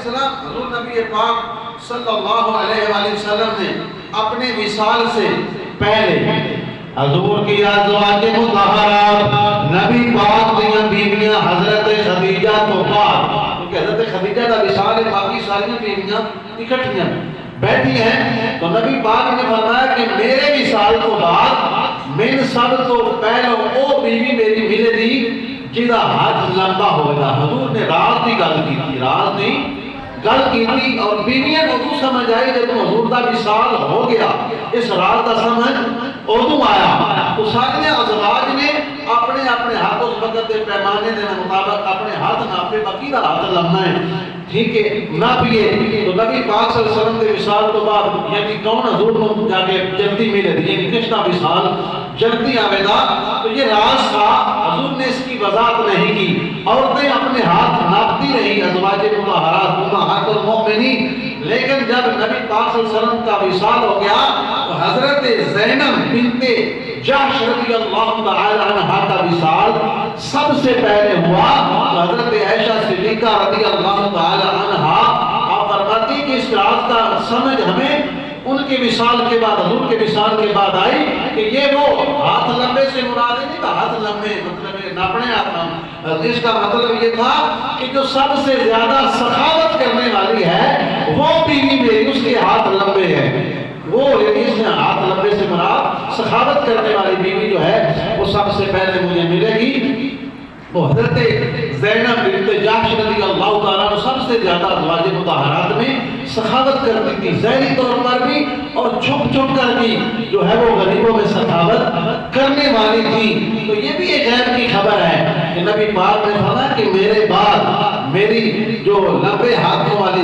السلام حضور نبی پاک صلی اللہ علیہ وآلہ وسلم نے اپنے وصال سے پہلے حضور کی ازواج مطہرات نبی پاک دیاں بیویاں حضرت خدیجہ تو بعد، کیونکہ حضرت خدیجہ کا وصال ہے، باقی ساری بیویاں اکٹھیاں بیٹھی ہیں، تو نبی پاک نے فرمایا کہ میرے وصال تو بعد من سب تو پہلو او بیوی میری ملے دی جیدہ ہاتھ لمبا ہوگا۔ حضور نے راز دی گل کی تھی، راز دی گل کی تھی، اور بیویاں کو تو سمجھ آئی جب حضور دا وصال ہو گیا، اس راز دا سمجھ اردو آیا، تو ساری ازواج نے اپنے اپنے ہاتھ اس وقت دے پیمانے دے مطابق اپنے ہاتھ ناپے، باقی دا ہاتھ لمبا ہے، ٹھیک ہے ناپیے۔ تو نبی پاک صلی اللہ علیہ وسلم دے وصال تو بعد یعنی کون حضور کو جا کے جلدی ملے دی، یعنی کشنا وصال جلدی آوے دا، تو یہ راز تھا، حضور نے اس کی وضاحت نہیں کی۔ عورتیں اپنے ہاتھ ناپتی رہی، ازواج مطہرات امہات المؤمنین، لیکن جب نبی پاک صلی اللہ علیہ وسلم کا وصال ہو گیا تو حضرت زینب بنت جحش رضی اللہ تعالی عنہ کا وصال سب سے پہلے ہوا، تو حضرت عائشہ صدیقہ رضی اللہ تعالی عنہ آپ فرماتی کہ اس راز کا سمجھ ہمیں ان کے وصال کے بعد، حضور کے وصال کے بعد آئی کہ یہ وہ ہاتھ لمبے سے مراد نہیں تھا، ہاتھ لمبے مطلب ناپنے آتا، اس کا مطلب یہ تھا کہ جو سب سے زیادہ سخاوت کرنے والی ہے وہ بیوی میری، اس کے ہاتھ لمبے ہیں، وہ یعنی اس میں ہاتھ لمبے سے مراد سخاوت کرنے والی بیوی جو ہے وہ سب سے پہلے مجھے ملے گی۔ وہ حضرت زینب بنت جحش رضی اللہ تعالیٰ عنہ سب سے زیادہ ازواج مطہرات میں سخاوت کرتی تھی، ظاہری طور پر بھی اور چھپ چھپ کر بھی جو ہے وہ غریبوں میں سخاوت کرنے والی تھی۔ تو یہ بھی ایک غیب کی خبر ہے کہ نبی پاک نے فرمایا کہ میرے بعد میری جو لمبے ہاتھوں والی